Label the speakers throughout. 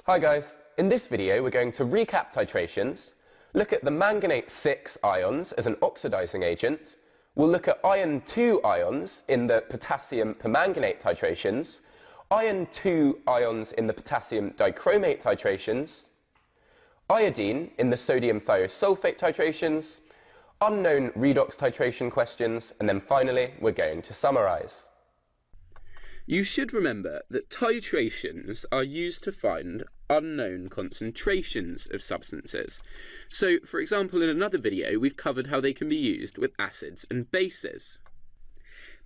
Speaker 1: Hi guys, in this video we're going to recap titrations, look at the manganate 6 ions as an oxidizing agent, we'll look at iron 2 ions in the potassium permanganate titrations, iron 2 ions in the potassium dichromate titrations, iodine in the sodium thiosulfate titrations, unknown redox titration questions, and then finally we're going to summarize.
Speaker 2: You should remember that titrations are used to find unknown concentrations of substances. So, for example, in another video we've covered how they can be used with acids and bases.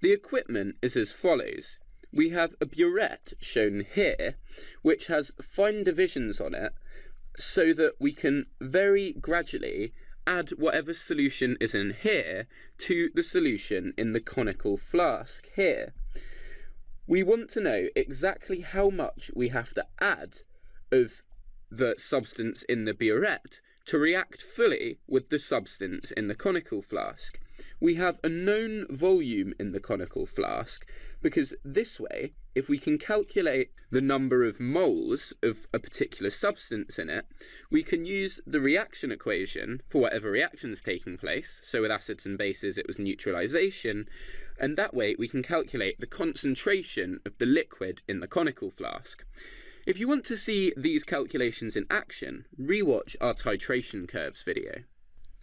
Speaker 2: The equipment is as follows. We have a burette shown here, which has fine divisions on it, so that we can very gradually add whatever solution is in here to the solution in the conical flask here. We want to know exactly how much we have to add of the substance in the burette to react fully with the substance in the conical flask. We have a known volume in the conical flask because this way, if we can calculate the number of moles of a particular substance in it, we can use the reaction equation for whatever reaction is taking place. So with acids and bases it was neutralization, and that way we can calculate the concentration of the liquid in the conical flask. If you want to see these calculations in action, rewatch our titration curves video.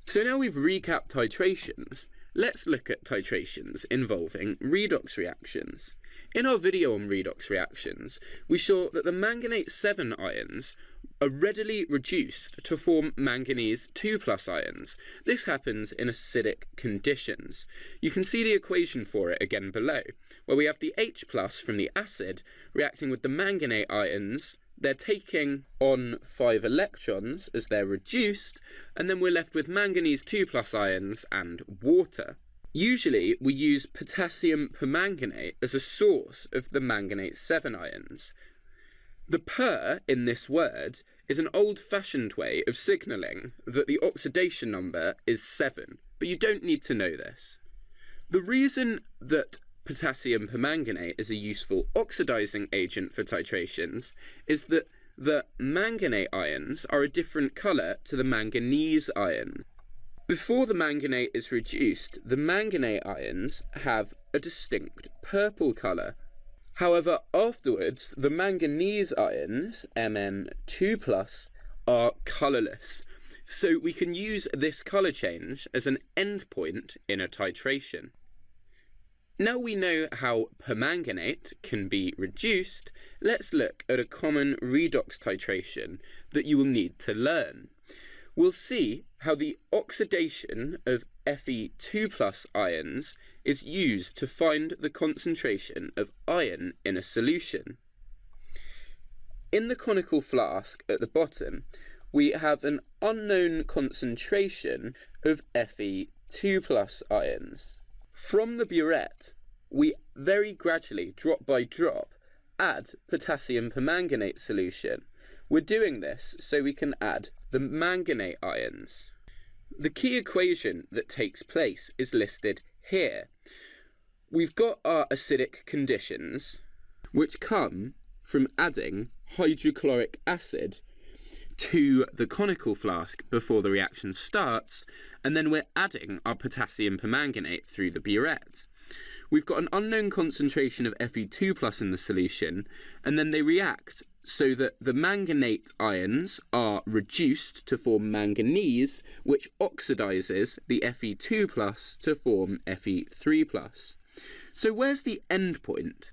Speaker 2: So now we've recapped titrations, let's look at titrations involving redox reactions. In our video on redox reactions, we saw that the manganate 7 ions are readily reduced to form manganese 2+ ions. This happens in acidic conditions. You can see the equation for it again below, where we have the H+ from the acid reacting with the manganate ions. They're taking on 5 electrons as they're reduced, and then we're left with manganese 2+ ions and water. Usually we use potassium permanganate as a source of the manganate 7 ions. The per in this word is an old-fashioned way of signalling that the oxidation number is 7, but you don't need to know this. The reason that potassium permanganate is a useful oxidizing agent for titrations is that the manganate ions are a different colour to the manganese ion. Before the manganate is reduced, the manganate ions have a distinct purple colour. However, afterwards, the manganese ions, Mn2+, are colourless. So we can use this colour change as an endpoint in a titration. Now we know how permanganate can be reduced, let's look at a common redox titration that you will need to learn. We'll see how the oxidation of Fe2+ ions is used to find the concentration of iron in a solution. In the conical flask at the bottom, we have an unknown concentration of Fe2+ ions. From the burette, we very gradually, drop by drop, add potassium permanganate solution. We're doing this so we can add the manganate ions. The key equation that takes place is listed here. We've got our acidic conditions, which come from adding hydrochloric acid to the conical flask before the reaction starts, and then we're adding our potassium permanganate through the burette. We've got an unknown concentration of Fe2+ in the solution, and then they react so that the manganate ions are reduced to form manganese, which oxidizes the Fe2+ to form Fe3+. So where's the end point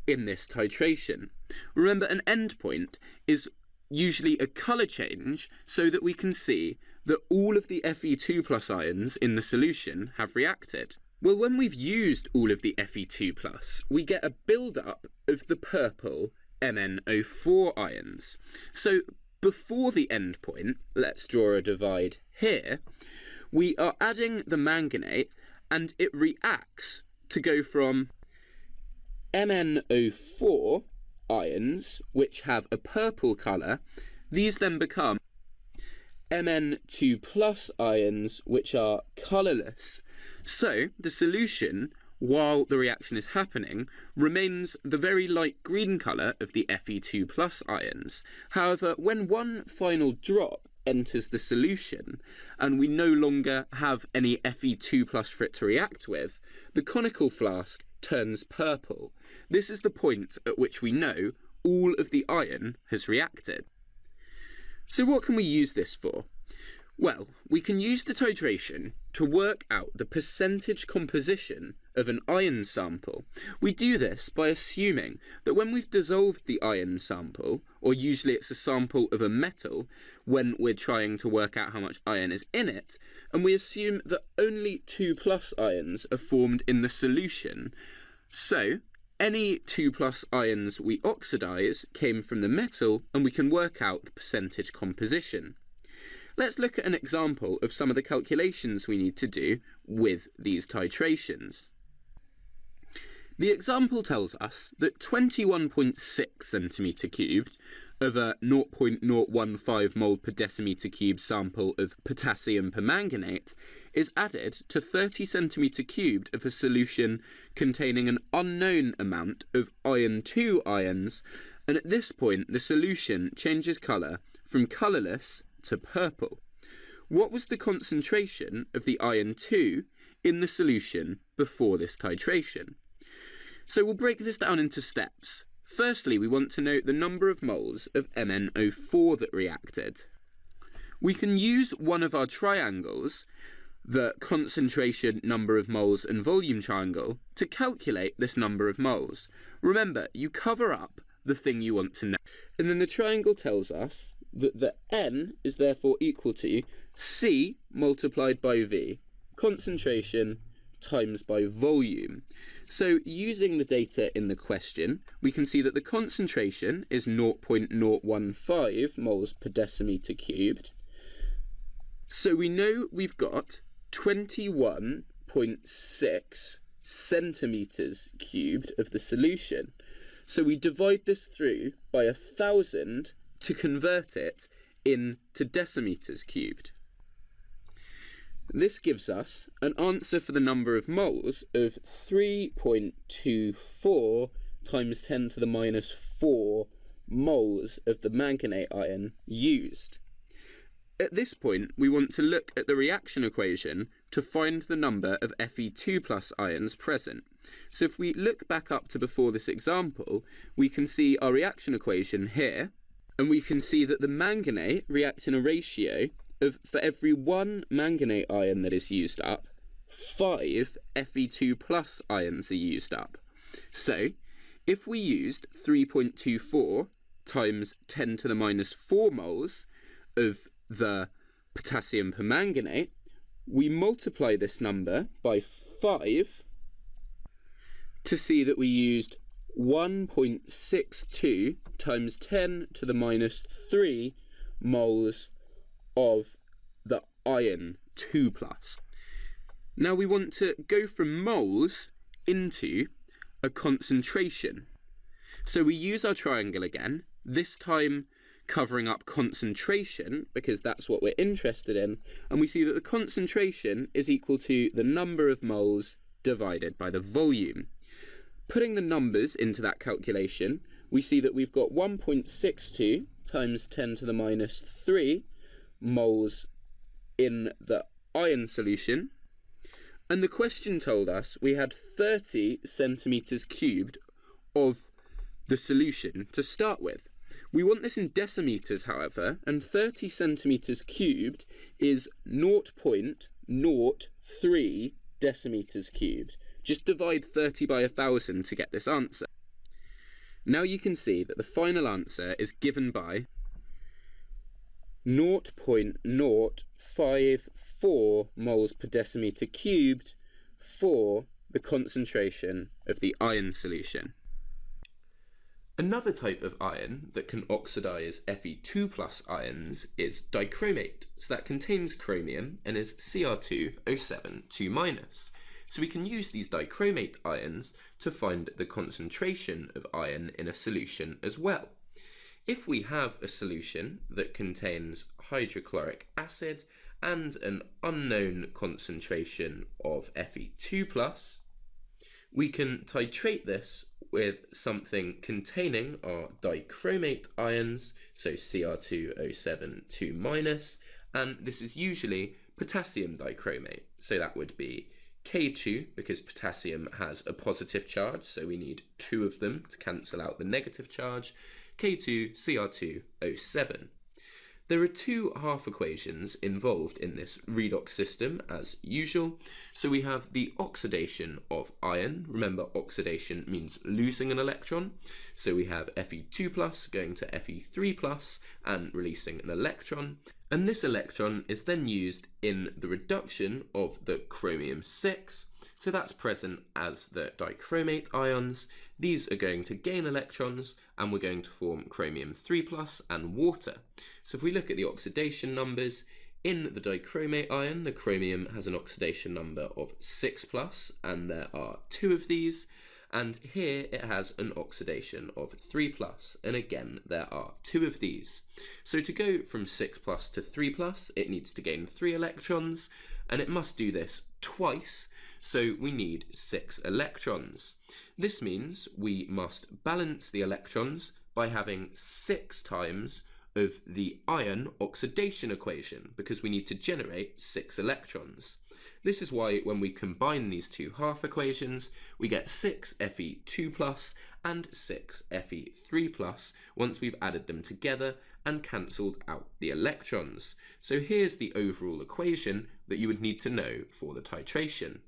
Speaker 2: in this titration? Remember, an end point is usually a colour change so that we can see that all of the Fe2+ ions in the solution have reacted. Well, when we've used all of the Fe2+, we get a build-up of the purple MnO4 ions. So before the end point, let's draw a divide here, we are adding the manganate and it reacts to go from MnO4 ions, which have a purple colour, these then become Mn2+ ions, which are colourless. So the solution while the reaction is happening, remains the very light green colour of the Fe2 plus ions. However, when one final drop enters the solution and we no longer have any Fe2 plus for it to react with, the conical flask turns purple. This is the point at which we know all of the iron has reacted. So what can we use this for? Well, we can use the titration to work out the percentage composition of an iron sample. We do this by assuming that when we've dissolved the iron sample, or usually it's a sample of a metal when we're trying to work out how much iron is in it, and we assume that only 2 plus ions are formed in the solution. So any 2 plus ions we oxidise came from the metal, and we can work out the percentage composition. Let's look at an example of some of the calculations we need to do with these titrations. The example tells us that 21.6 centimetre cubed of a 0.015 mole per decimetre cubed sample of potassium permanganate is added to 30 centimetre cubed of a solution containing an unknown amount of iron 2 ions, and at this point the solution changes colour from colourless to purple. What was the concentration of the iron 2 in the solution before this titration? So we'll break this down into steps. Firstly, we want to note the number of moles of MnO4 that reacted. We can use one of our triangles, the concentration, number of moles and volume triangle, to calculate this number of moles. Remember, you cover up the thing you want to know. And then the triangle tells us that the N is therefore equal to C multiplied by V, concentration times by volume. So using the data in the question, we can see that the concentration is 0.015 moles per decimetre cubed. So we know we've got 21.6 centimetres cubed of the solution. So we divide this through by 1,000 to convert it into decimetres cubed. This gives us an answer for the number of moles of 3.24 times 10 to the minus 4 moles of the manganate ion used. At this point, we want to look at the reaction equation to find the number of Fe2 plus ions present. So if we look back up to before this example, we can see our reaction equation here, and we can see that the manganate reacts in a ratio of, for every 1 manganate ion that is used up, 5 Fe2 plus ions are used up. So if we used 3.24 times 10 to the minus 4 moles of the potassium permanganate, we multiply this number by 5 to see that we used 1.62 times 10 to the minus 3 moles of the iron 2 plus. Now we want to go from moles into a concentration. So we use our triangle again, this time covering up concentration because that's what we're interested in, and we see that the concentration is equal to the number of moles divided by the volume. Putting the numbers into that calculation, we see that we've got 1.62 times 10 to the minus 3 moles in the iron solution, and the question told us we had 30 centimetres cubed of the solution to start with. We want this in decimetres, however, and 30 centimetres cubed is 0.03 decimetres cubed. Just divide 30 by 1,000 to get this answer. Now you can see that the final answer is given by 0.054 moles per decimetre cubed for the concentration of the iron solution. Another type of iron that can oxidise Fe2 plus ions is dichromate. So that contains chromium and is Cr2O7 2-. So we can use these dichromate ions to find the concentration of iron in a solution as well. If we have a solution that contains hydrochloric acid and an unknown concentration of Fe2+, we can titrate this with something containing our dichromate ions, so Cr2O7 2-, and this is usually potassium dichromate, so that would be K2, because potassium has a positive charge, so we need 2 of them to cancel out the negative charge, K2Cr2O7. There are 2 half equations involved in this redox system as usual. So we have the oxidation of iron. Remember, oxidation means losing an electron. So we have Fe2+ going to Fe3+ and releasing an electron. And this electron is then used in the reduction of the chromium-6. So that's present as the dichromate ions. These are going to gain electrons and we're going to form chromium-3+ and water. So if we look at the oxidation numbers, in the dichromate ion, the chromium has an oxidation number of 6+, and there are 2 of these. And here it has an oxidation of 3+, and again there are 2 of these. So to go from 6+ to 3+, it needs to gain 3 electrons, and it must do this twice, so we need 6 electrons. This means we must balance the electrons by having 6 times of the iron oxidation equation, because we need to generate 6 electrons. This is why when we combine these 2 half equations, we get 6 Fe2+ and 6 Fe3+ once we've added them together and cancelled out the electrons. So here's the overall equation that you would need to know for the titration.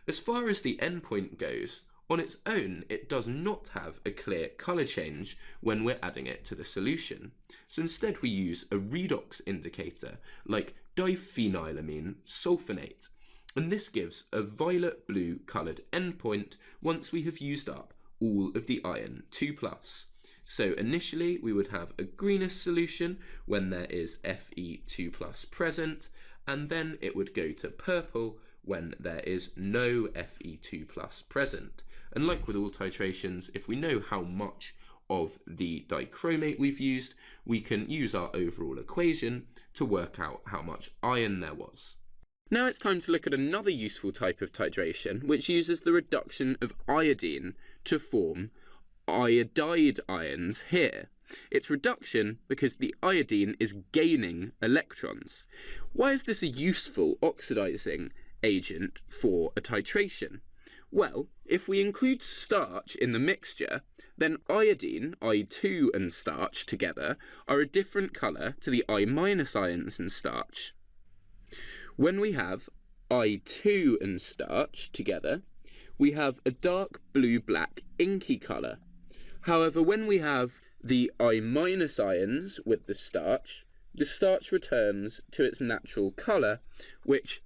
Speaker 2: As far as the endpoint goes, on its own, it does not have a clear colour change when we're adding it to the solution. So instead we use a redox indicator like diphenylamine sulfonate, and this gives a violet blue coloured endpoint once we have used up all of the iron 2+. So initially we would have a greenish solution when there is Fe2+ present, and then it would go to purple when there is no Fe2+ present. And like with all titrations, if we know how much of the dichromate we've used, we can use our overall equation to work out how much iron there was. Now it's time to look at another useful type of titration, which uses the reduction of iodine to form iodide ions here. It's reduction because the iodine is gaining electrons. Why is this a useful oxidizing agent for a titration? Well, if we include starch in the mixture, then iodine, I2 and starch together are a different colour to the I- ions and starch. When we have I2 and starch together, we have a dark blue-black inky colour. However, when we have the I- ions with the starch returns to its natural colour, which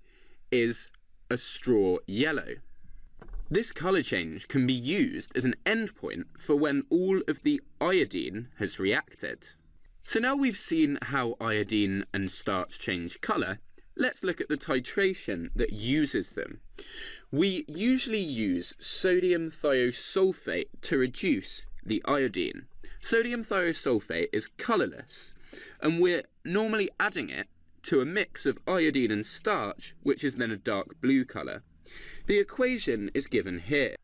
Speaker 2: is a straw yellow. This colour change can be used as an endpoint for when all of the iodine has reacted. So now we've seen how iodine and starch change colour, let's look at the titration that uses them. We usually use sodium thiosulfate to reduce the iodine. Sodium thiosulfate is colourless, and we're normally adding it to a mix of iodine and starch, which is then a dark blue colour. The equation is given here.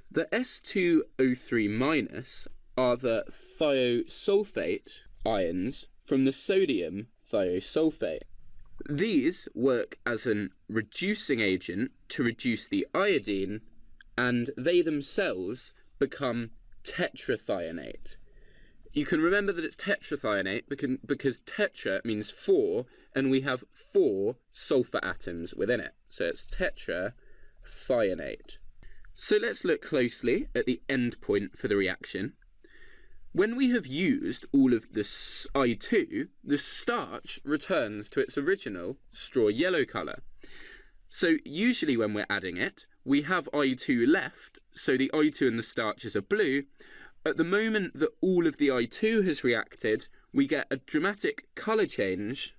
Speaker 2: The S2O3- are the thiosulfate ions from the sodium thiosulfate. These work as an reducing agent to reduce the iodine, and they themselves become tetrathionate. You can remember that it's tetrathionate because tetra means 4, and we have 4 sulfur atoms within it. So it's tetrathionate. So let's look closely at the end point for the reaction. When we have used all of the I2, the starch returns to its original straw yellow colour. So usually when we're adding it, we have I2 left, so the I2 and the starches are blue. At the moment that all of the I2 has reacted, we get a dramatic colour change,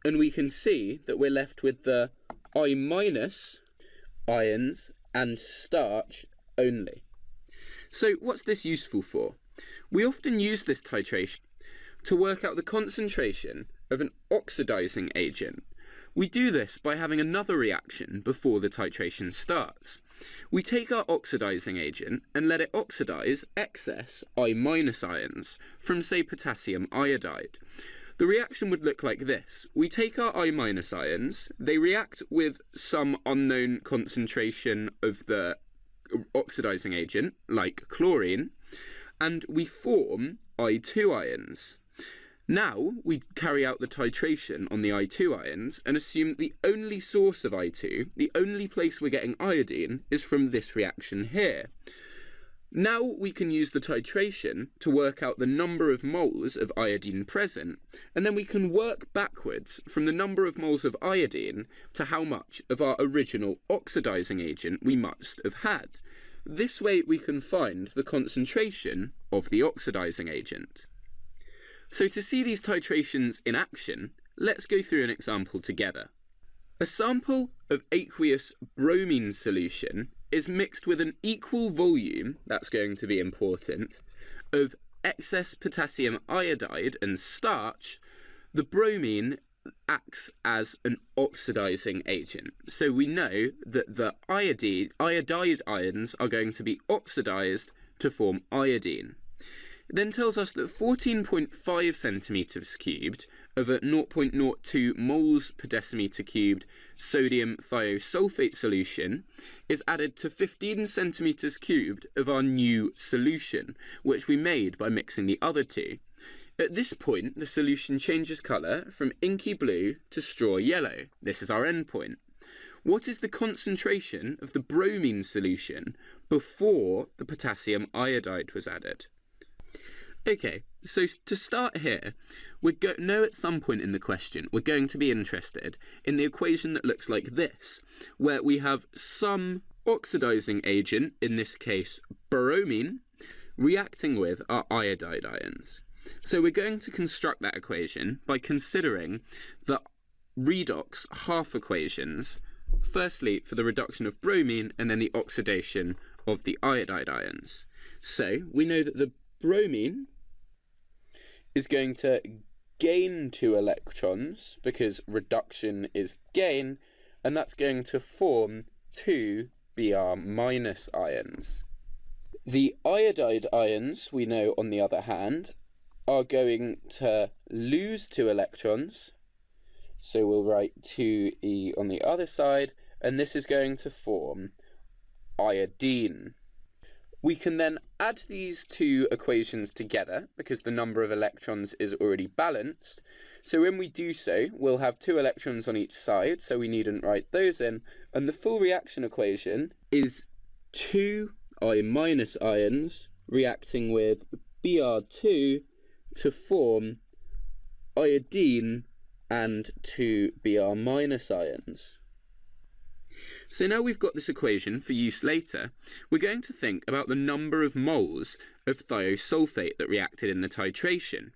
Speaker 2: and we can see that we're left with the I- ions and starch only. So what's this useful for? We often use this titration to work out the concentration of an oxidizing agent, We do this by having another reaction before the titration starts. We take our oxidizing agent and let it oxidize excess I- ions from, say, potassium iodide. The reaction would look like this. We take our I- ions, they react with some unknown concentration of the oxidizing agent, like chlorine, and we form I2 ions. Now we carry out the titration on the I2 ions and assume the only source of I2, the only place we're getting iodine, is from this reaction here. Now we can use the titration to work out the number of moles of iodine present, and then we can work backwards from the number of moles of iodine to how much of our original oxidizing agent we must have had. This way we can find the concentration of the oxidizing agent. So to see these titrations in action, let's go through an example together. A sample of aqueous bromine solution is mixed with an equal volume, that's going to be important, of excess potassium iodide and starch. The bromine acts as an oxidizing agent. So we know that the iodide ions are going to be oxidized to form iodine. It then tells us that 14.5 centimeters cubed of a 0.02 moles per decimeter cubed sodium thiosulfate solution is added to 15 centimeters cubed of our new solution, which we made by mixing the other two. At this point, the solution changes colour from inky blue to straw yellow. This is our endpoint. What is the concentration of the bromine solution before the potassium iodide was added? Okay, so to start here, we know at some point in the question we're going to be interested in the equation that looks like this, where we have some oxidizing agent, in this case bromine, reacting with our iodide ions. So we're going to construct that equation by considering the redox half equations, firstly for the reduction of bromine and then the oxidation of the iodide ions. So we know that the bromine is going to gain 2 electrons because reduction is gain, and that's going to form 2 Br- ions. The iodide ions, we know on the other hand, are going to lose 2 electrons, so we'll write 2E on the other side, and this is going to form iodine. We can then add these two equations together because the number of electrons is already balanced. So when we do so, we'll have 2 electrons on each side, so we needn't write those in. And the full reaction equation is 2 I- ions reacting with Br2 to form iodine and 2 Br- ions. So now we've got this equation for use later, we're going to think about the number of moles of thiosulfate that reacted in the titration.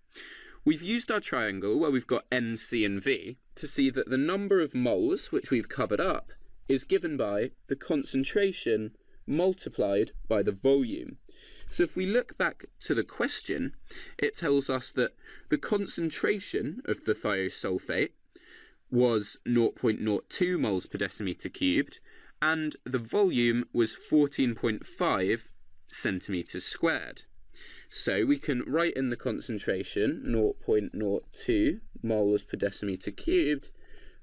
Speaker 2: We've used our triangle where we've got N, C and V to see that the number of moles, which we've covered up, is given by the concentration multiplied by the volume. So if we look back to the question, it tells us that the concentration of the thiosulfate was 0.02 moles per decimeter cubed, and the volume was 14.5 centimeters squared. So we can write in the concentration 0.02 moles per decimeter cubed,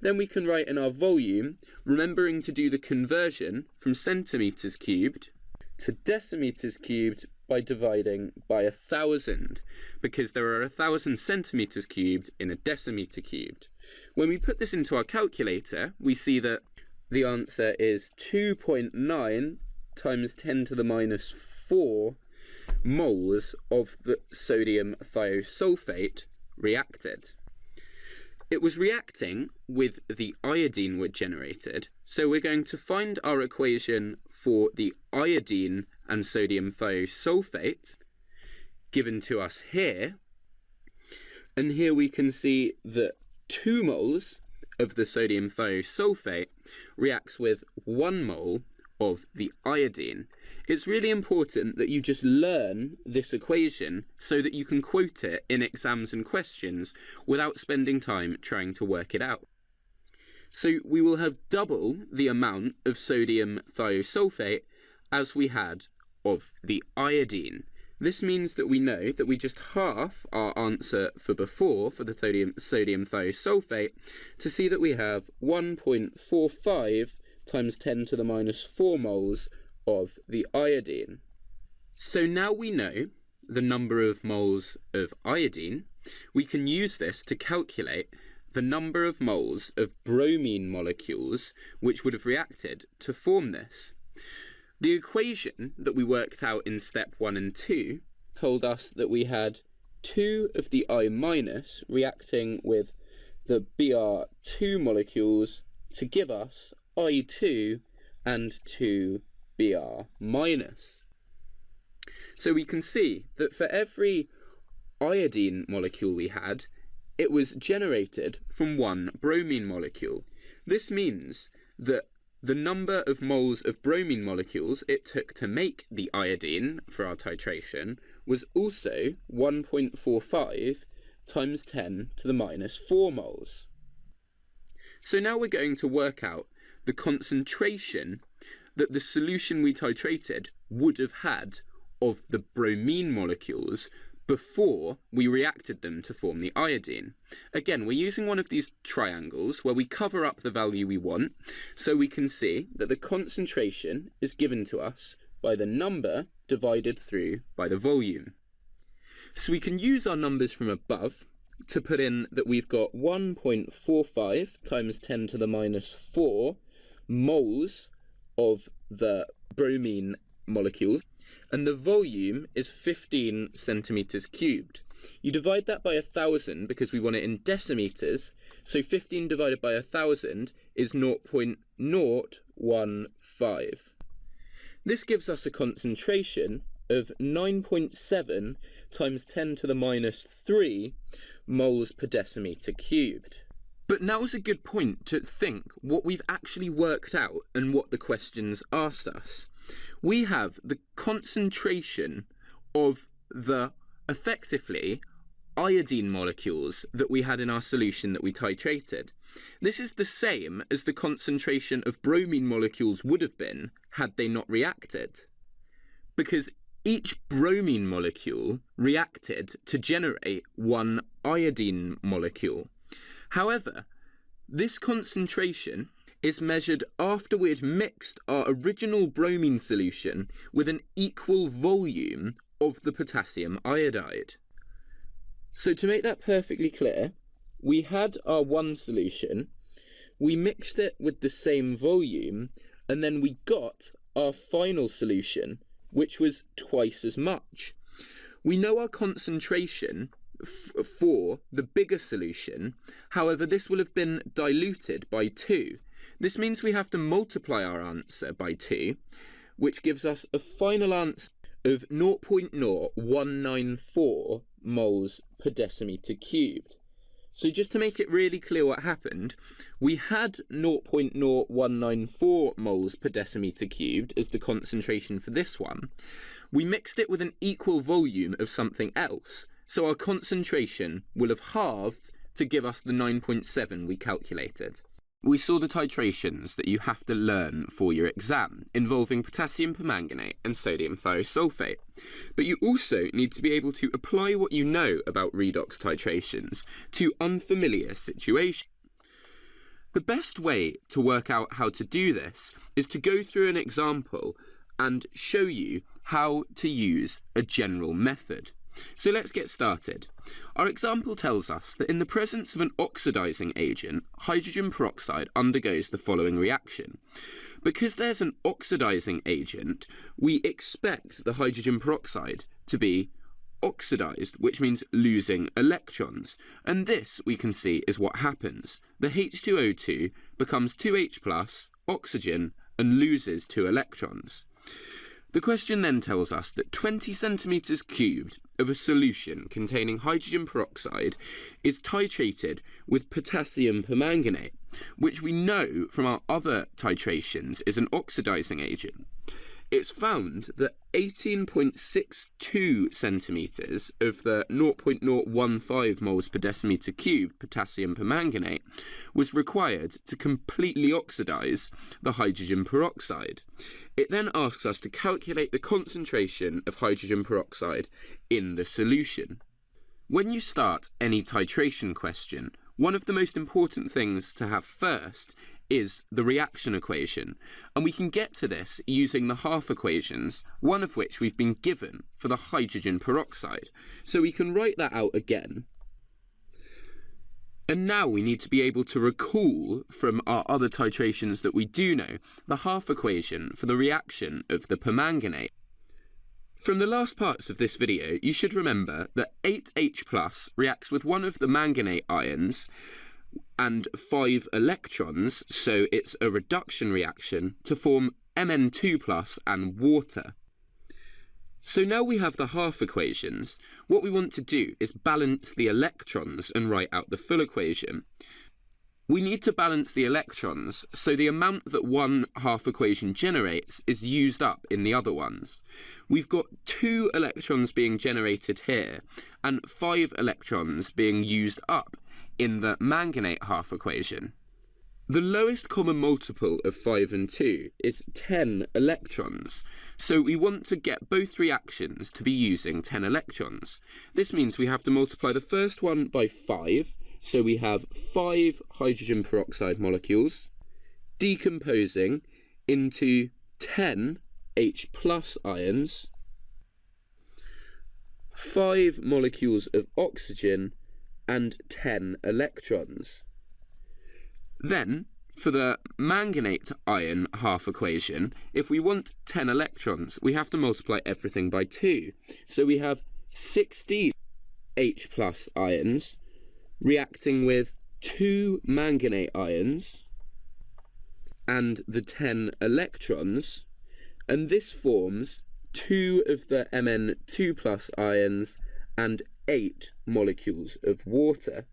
Speaker 2: then we can write in our volume, remembering to do the conversion from centimeters cubed to decimeters cubed by dividing by 1,000, because there are 1,000 centimeters cubed in a decimeter cubed. When we put this into our calculator, we see that the answer is 2.9 times 10 to the minus 4 moles of the sodium thiosulfate reacted. It was reacting with the iodine we'd generated, so we're going to find our equation for the iodine and sodium thiosulfate, given to us here. And here we can see that 2 moles of the sodium thiosulfate reacts with 1 mole of the iodine. It's really important that you just learn this equation so that you can quote it in exams and questions without spending time trying to work it out. So we will have double the amount of sodium thiosulfate as we had of the iodine. This means that we know that we just half our answer for before for the sodium thiosulfate to see that we have 1.45 times 10 to the minus 4 moles of the iodine. So now we know the number of moles of iodine. We can use this to calculate the number of moles of bromine molecules which would have reacted to form this. The equation that we worked out in step 1 and 2 told us that we had 2 of the I- reacting with the Br2 molecules to give us I2 and 2 Br-. So we can see that for every iodine molecule we had, it was generated from one bromine molecule. This means that the number of moles of bromine molecules it took to make the iodine for our titration was also 1.45 times 10 to the minus 4 moles. So now we're going to work out the concentration that the solution we titrated would have had of the bromine molecules before we reacted them to form the iodine. Again, we're using one of these triangles where we cover up the value we want, so we can see that the concentration is given to us by the number divided through by the volume. So we can use our numbers from above to put in that we've got 1.45 times 10 to the minus 4 moles of the bromine molecules, and the volume is 15 centimeters cubed. You divide that by 1,000 because we want it in decimeters, so 15 divided by 1,000 is 0.015. This gives us a concentration of 9.7 times 10 to the minus 3 moles per decimeter cubed. But now is a good point to think what we've actually worked out and what the questions asked us. We have the concentration of the, effectively, iodine molecules that we had in our solution that we titrated. This is the same as the concentration of bromine molecules would have been had they not reacted, because each bromine molecule reacted to generate one iodine molecule. However, this concentration is measured after we had mixed our original bromine solution with an equal volume of the potassium iodide. So to make that perfectly clear, we had our one solution, we mixed it with the same volume, and then we got our final solution, which was twice as much. We know our concentration for the bigger solution, however this will have been diluted by 2. This means we have to multiply our answer by 2, which gives us a final answer of 0.0194 moles per decimeter cubed. So just to make it really clear what happened, we had 0.0194 moles per decimeter cubed as the concentration for this one. We mixed it with an equal volume of something else, so our concentration will have halved to give us the 9.7 we calculated. We saw the titrations that you have to learn for your exam, involving potassium permanganate and sodium thiosulfate. But you also need to be able to apply what you know about redox titrations to unfamiliar situations. The best way to work out how to do this is to go through an example and show you how to use a general method. So let's get started. Our example tells us that in the presence of an oxidizing agent, hydrogen peroxide undergoes the following reaction. Because there's an oxidizing agent, we expect the hydrogen peroxide to be oxidized, which means losing electrons. And this, we can see, is what happens. The H2O2 becomes 2H plus, oxygen, and loses 2 electrons. The question then tells us that 20 centimeters cubed of a solution containing hydrogen peroxide is titrated with potassium permanganate, which we know from our other titrations is an oxidizing agent. it's found that 18.62 centimetres of the 0.015 moles per decimetre cubed potassium permanganate was required to completely oxidise the hydrogen peroxide. It then asks us to calculate the concentration of hydrogen peroxide in the solution. When you start any titration question, one of the most important things to have first is the reaction equation, and we can get to this using the half equations, one of which we've been given for the hydrogen peroxide. So we can write that out again. And now we need to be able to recall from our other titrations that we do know the half equation for the reaction of the permanganate. From the last parts of this video, you should remember that 8H+ reacts with one of the manganate ions and 5 electrons, so it's a reduction reaction, to form Mn2+ and water. So now we have the half equations. What we want to do is balance the electrons and write out the full equation. We need to balance the electrons, so the amount that one half equation generates is used up in the other ones. We've got 2 electrons being generated here, and 5 electrons being used up in the manganate half equation. The lowest common multiple of 5 and 2 is 10 electrons, so we want to get both reactions to be using 10 electrons. This means we have to multiply the first one by 5, so we have 5 hydrogen peroxide molecules decomposing into 10 H+ ions, 5 molecules of oxygen, and 10 electrons. Then, for the manganate ion half equation, if we want 10 electrons, we have to multiply everything by 2. So we have 16 H+ ions reacting with 2 manganate ions and the 10 electrons, and this forms 2 of the Mn2+ ions and 8 molecules of water.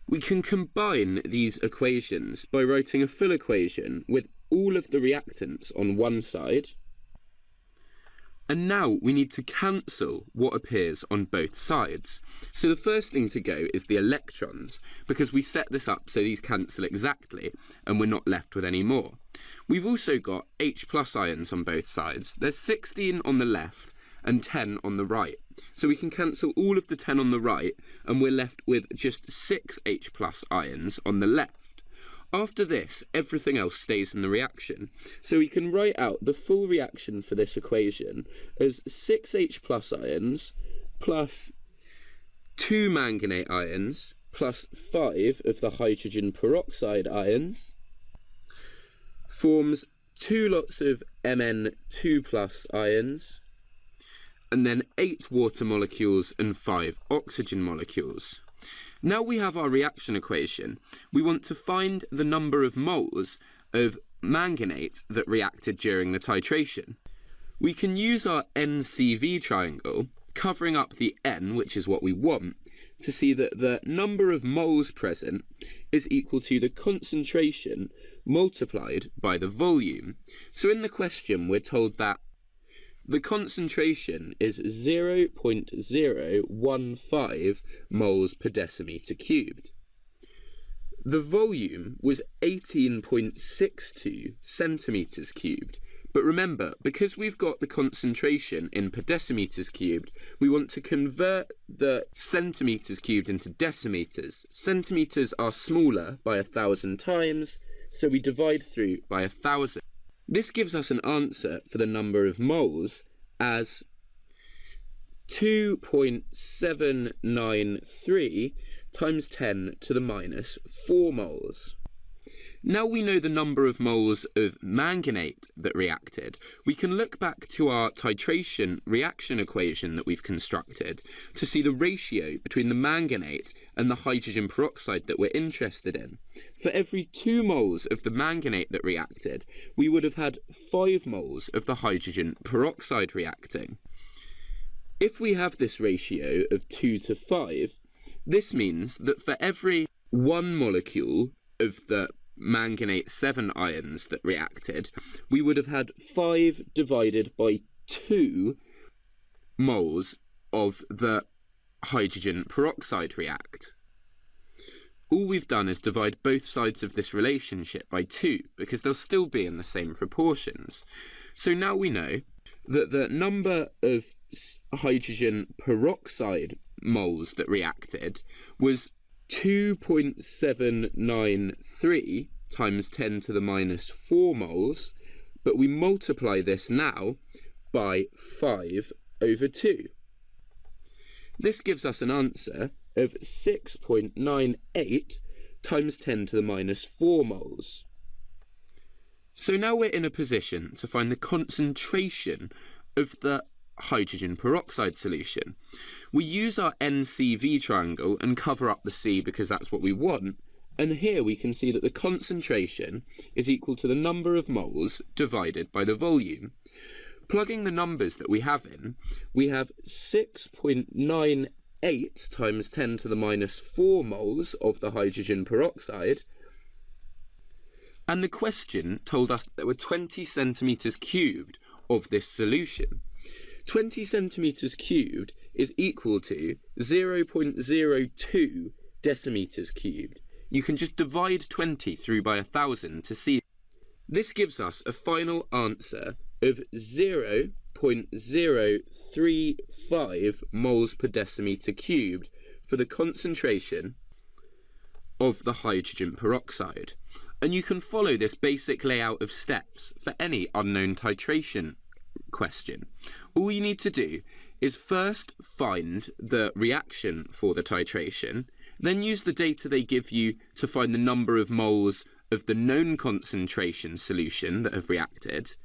Speaker 2: We can combine these equations by writing a full equation with all of the reactants on one side. And now we need to cancel what appears on both sides. So the first thing to go is the electrons, because we set this up so these cancel exactly and we're not left with any more. We've also got H+ ions on both sides. There's 16 on the left and 10 on the right. So we can cancel all of the 10 on the right and we're left with just 6 H+ ions on the left. After this, everything else stays in the reaction. So we can write out the full reaction for this equation as 6 H+ ions plus 2 manganate ions plus 5 of the hydrogen peroxide ions forms 2 lots of Mn2+ ions, and then 8 water molecules and 5 oxygen molecules. Now we have our reaction equation. We want to find the number of moles of manganate that reacted during the titration. We can use our NCV triangle, covering up the N, which is what we want, to see that the number of moles present is equal to the concentration multiplied by the volume. So in the question, we're told that the concentration is 0.015 moles per decimetre cubed. The volume was 18.62 centimetres cubed. But remember, because we've got the concentration in per decimetres cubed, we want to convert the centimetres cubed into decimetres. Centimetres are smaller by 1,000 times, so we divide through by 1,000. This gives us an answer for the number of moles as 2.793 times 10 to the minus 4 moles. Now we know the number of moles of manganate that reacted, we can look back to our titration reaction equation that we've constructed to see the ratio between the manganate and the hydrogen peroxide that we're interested in. For every 2 moles of the manganate that reacted, we would have had 5 moles of the hydrogen peroxide reacting. If we have this ratio of 2 to 5, this means that for every 1 molecule of the manganate 7 ions that reacted, we would have had 5 divided by 2 moles of the hydrogen peroxide react. All we've done is divide both sides of this relationship by 2, because they'll still be in the same proportions. So now we know that the number of hydrogen peroxide moles that reacted was 2.793 times 10 to the minus 4 moles, but we multiply this now by 5 over 2. This gives us an answer of 6.98 times 10 to the minus 4 moles. So now we're in a position to find the concentration of the hydrogen peroxide solution. We use our NCV triangle and cover up the C because that's what we want, and here we can see that the concentration is equal to the number of moles divided by the volume. Plugging the numbers that we have in, we have 6.98 times 10 to the minus 4 moles of the hydrogen peroxide, and the question told us that there were 20 centimetres cubed of this solution. 20 centimetres cubed is equal to 0.02 decimeters cubed. You can just divide 20 through by 1,000 to see. This gives us a final answer of 0.035 moles per decimeter cubed for the concentration of the hydrogen peroxide. And you can follow this basic layout of steps for any unknown titration question. All you need to do is first find the reaction for the titration, then use the data they give you to find the number of moles of the known concentration solution that have reacted,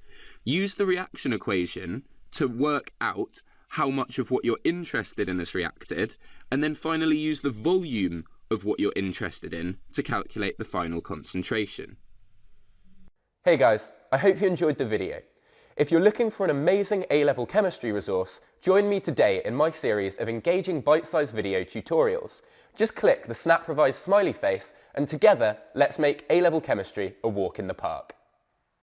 Speaker 2: use the reaction equation to work out how much of what you're interested in has reacted, and then finally use the volume of what you're interested in to calculate the final concentration.
Speaker 1: Hey guys, I hope you enjoyed the video. If you're looking for an amazing A-level chemistry resource, join me today in my series of engaging bite-sized video tutorials. Just click the SnapRevise smiley face and together let's make A-level chemistry a walk in the park.